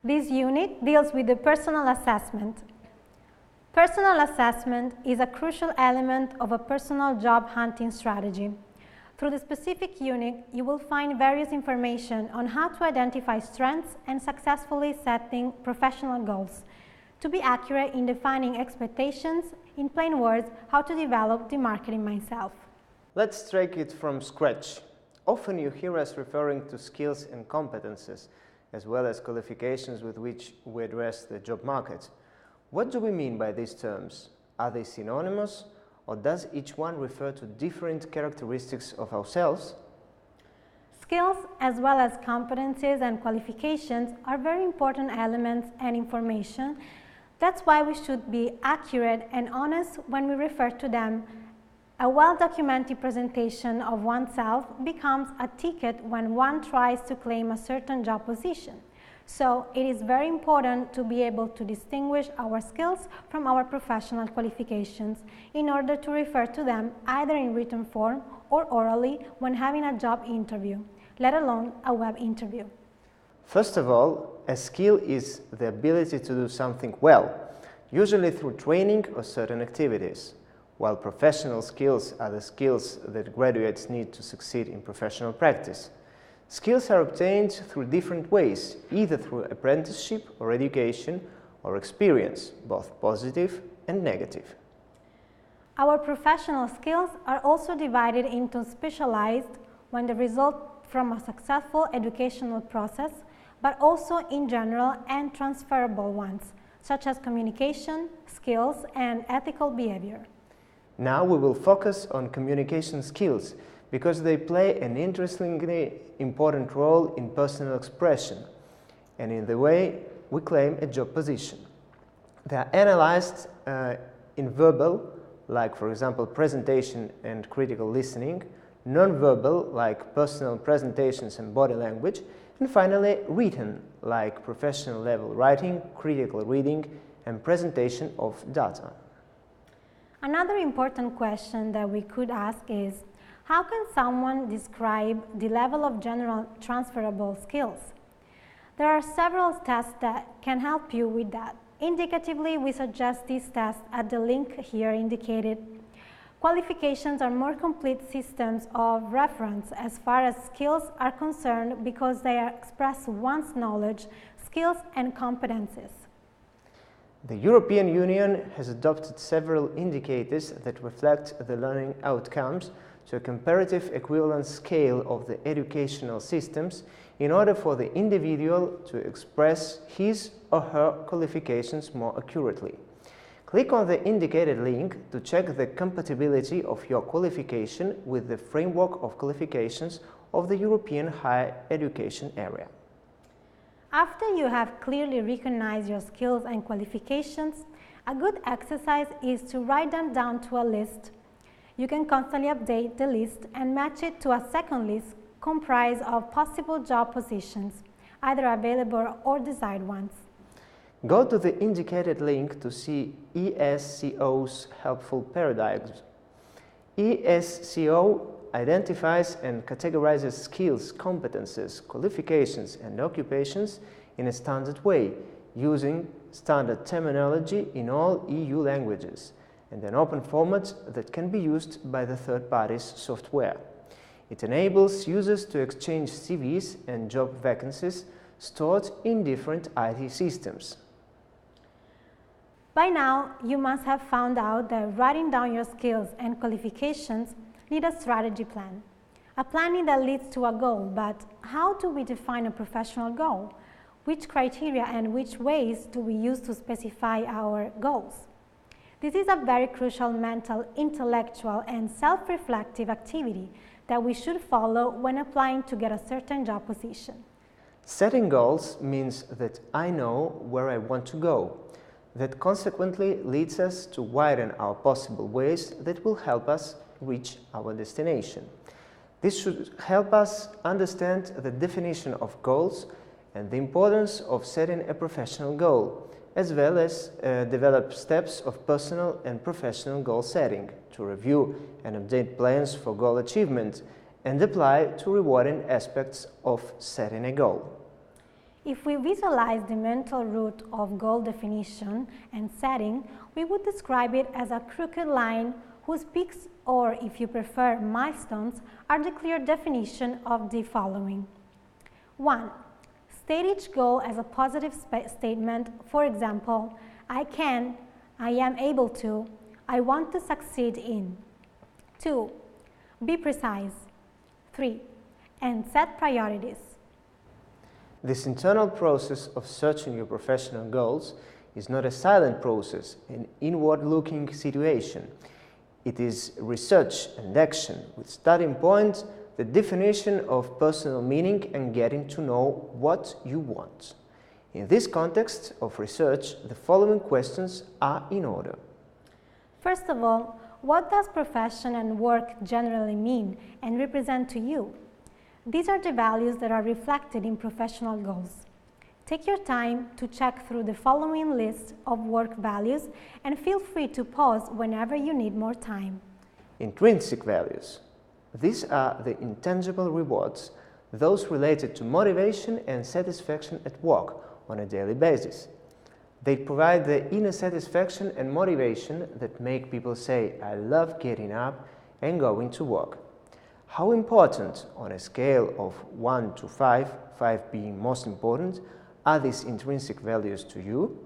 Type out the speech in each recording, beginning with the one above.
This unit deals with the personal assessment. Personal assessment is a crucial element of a personal job hunting strategy. Through the specific unit, you will find various information on how to identify strengths and successfully setting professional goals, to be accurate in defining expectations, in plain words, how to develop the marketing myself. Let's take it from scratch. Often you hear us referring to skills and competences, as well as qualifications with which we address the job market. What do we mean by these terms? Are they synonymous, or does each one refer to different characteristics of ourselves? Skills, as well as competencies and qualifications, are very important elements and information. That's why we should be accurate and honest when we refer to them. A well-documented presentation of oneself becomes a ticket when one tries to claim a certain job position. So it is very important to be able to distinguish our skills from our professional qualifications in order to refer to them either in written form or orally when having a job interview, let alone a web interview. First of all, a skill is the ability to do something well, usually through training or certain activities, while professional skills are the skills that graduates need to succeed in professional practice. Skills are obtained through different ways, either through apprenticeship or education or experience, both positive and negative. Our professional skills are also divided into specialized, when the result from a successful educational process, but also in general and transferable ones, such as communication, skills, and ethical behavior. Now we will focus on communication skills because they play an interestingly important role in personal expression and in the way we claim a job position. They are analyzed in verbal, like for example presentation and critical listening, non-verbal, like personal presentations and body language, and finally written, like professional level writing, critical reading, and presentation of data. Another important question that we could ask is, how can someone describe the level of general transferable skills? There are several tests that can help you with that. Indicatively, we suggest these tests at the link here indicated. Qualifications are more complete systems of reference as far as skills are concerned because they express one's knowledge, skills, and competencies. The European Union has adopted several indicators that reflect the learning outcomes to a comparative equivalence scale of the educational systems in order for the individual to express his or her qualifications more accurately. Click on the indicated link to check the compatibility of your qualification with the framework of qualifications of the European higher education area. After you have clearly recognized your skills and qualifications, a good exercise is to write them down to a list. You can constantly update the list and match it to a second list comprised of possible job positions, either available or desired ones. Go to the indicated link to see ESCO's helpful paradigms. ESCO identifies and categorizes skills, competences, qualifications, and occupations in a standard way, using standard terminology in all EU languages, and an open format that can be used by the third party's software. It enables users to exchange CVs and job vacancies stored in different IT systems. By now, you must have found out that writing down your skills and qualifications need a strategy plan. A planning that leads to a goal, but how do we define a professional goal? Which criteria and which ways do we use to specify our goals? This is a very crucial mental, intellectual, and self-reflective activity that we should follow when applying to get a certain job position. Setting goals means that I know where I want to go. That consequently leads us to widen our possible ways that will help us reach our destination. This should help us understand the definition of goals and the importance of setting a professional goal, as well as develop steps of personal and professional goal setting to review and update plans for goal achievement and apply to rewarding aspects of setting a goal. If we visualize the mental route of goal definition and setting, we would describe it as a crooked line whose peaks, or if you prefer, milestones, are the clear definition of the following. 1. State each goal as a positive statement. For example, I can, I am able to, I want to succeed in. 2. Be precise. 3. And set priorities. This internal process of searching your professional goals is not a silent process, an inward-looking situation. It is research and action with starting point, the definition of personal meaning and getting to know what you want. In this context of research, the following questions are in order. First of all, what does profession and work generally mean and represent to you? These are the values that are reflected in professional goals. Take your time to check through the following list of work values and feel free to pause whenever you need more time. Intrinsic values. These are the intangible rewards, those related to motivation and satisfaction at work on a daily basis. They provide the inner satisfaction and motivation that make people say, I love getting up and going to work. How important, on a scale of 1 to 5, 5 being most important, are these intrinsic values to you?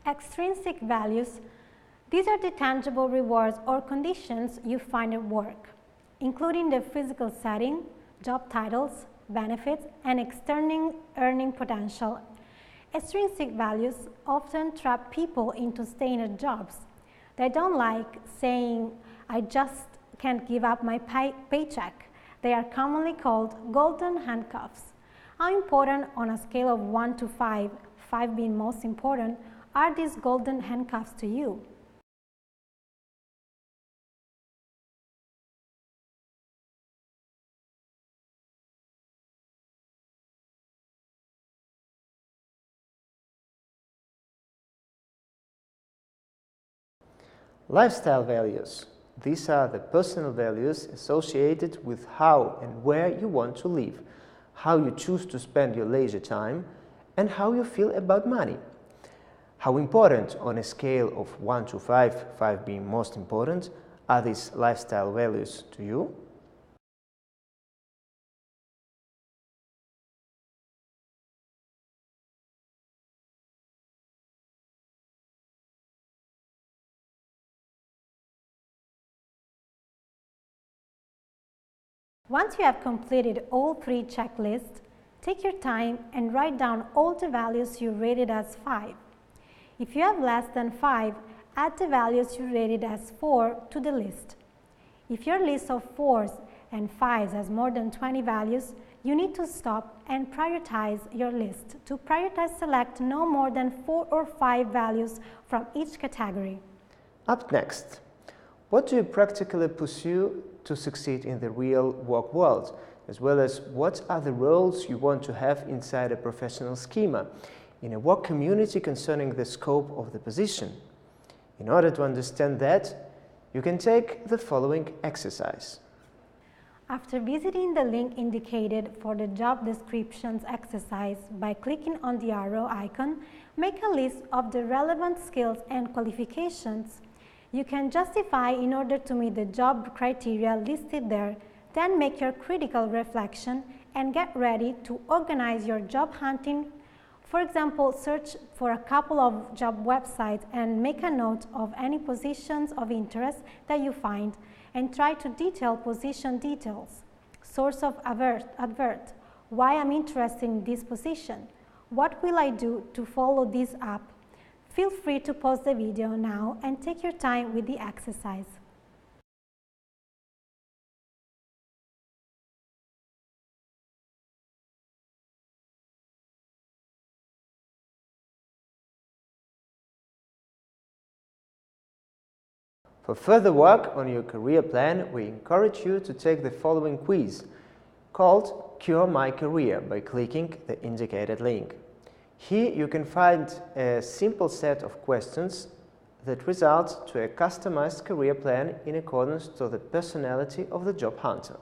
Extrinsic values. These are the tangible rewards or conditions you find at work, including the physical setting, job titles, benefits, and external earning potential. Extrinsic values often trap people into staying at jobs they don't like, saying, I just can't give up my paycheck. They are commonly called golden handcuffs. How important, on a scale of 1 to 5, 5 being most important, are these golden handcuffs to you? Lifestyle values. These are the personal values associated with how and where you want to live, how you choose to spend your leisure time, and how you feel about money. How important, on a scale of 1 to 5, 5 being most important, are these lifestyle values to you? Once you have completed all 3 checklists, take your time and write down all the values you rated as 5. If you have less than 5, add the values you rated as 4 to the list. If your list of 4s and 5s has more than 20 values, you need to stop and prioritize your list. To prioritize, select no more than 4 or 5 values from each category. Up next, what do you practically pursue to succeed in the real work world, as well as what are the roles you want to have inside a professional schema in a work community concerning the scope of the position? In order to understand that, you can take the following exercise. After visiting the link indicated for the job descriptions exercise by clicking on the arrow icon, make a list of the relevant skills and qualifications you can justify in order to meet the job criteria listed there. Then make your critical reflection and get ready to organize your job hunting. For example, search for a couple of job websites and make a note of any positions of interest that you find and try to detail position details. Source of advert, why I'm interested in this position, what will I do to follow this up. Feel free to pause the video now and take your time with the exercise. For further work on your career plan, we encourage you to take the following quiz, called Cure My Career by clicking the indicated link. Here you can find a simple set of questions that result to a customized career plan in accordance to the personality of the job hunter.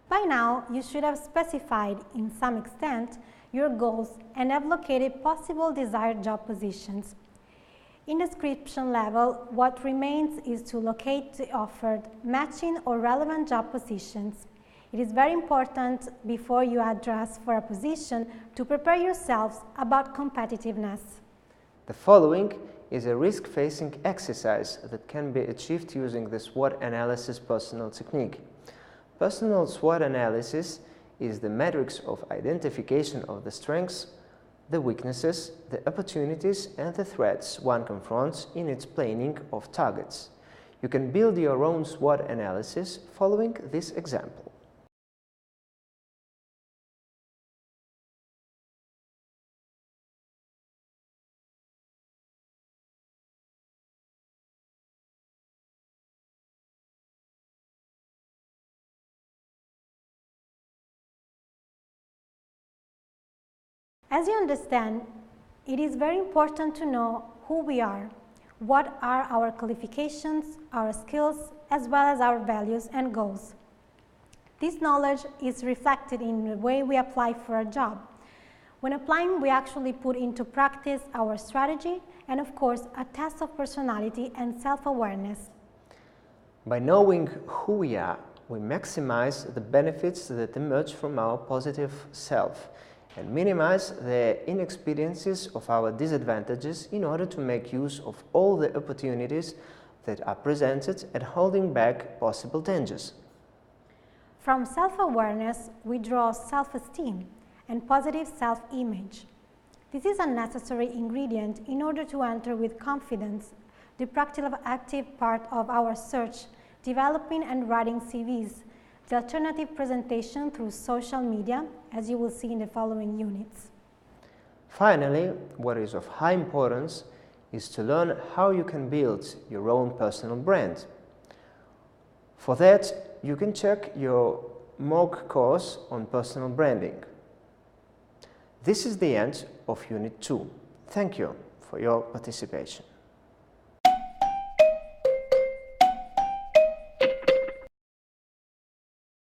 By now, you should have specified, in some extent, your goals and have located possible desired job positions. In description level, what remains is to locate the offered, matching or relevant job positions. It is very important before you address for a position to prepare yourselves about competitiveness. The following is a risk-facing exercise that can be achieved using the SWOT analysis personal technique. Personal SWOT analysis is the matrix of identification of the strengths, the weaknesses, the opportunities and the threats one confronts in its planning of targets. You can build your own SWOT analysis following this example. As you understand, it is very important to know who we are, what are our qualifications, our skills, as well as our values and goals. This knowledge is reflected in the way we apply for a job. When applying, we actually put into practice our strategy and, of course, a test of personality and self-awareness. By knowing who we are, we maximize the benefits that emerge from our positive self and minimize the inexperiences of our disadvantages in order to make use of all the opportunities that are presented and holding back possible dangers. From self-awareness, we draw self-esteem and positive self-image. This is a necessary ingredient in order to enter with confidence the practical active part of our search, developing and writing CVs, the alternative presentation through social media, as you will see in the following units. Finally, what is of high importance is to learn how you can build your own personal brand. For that, you can check your MOOC course on personal branding. This is the end of Unit 2. Thank you for your participation.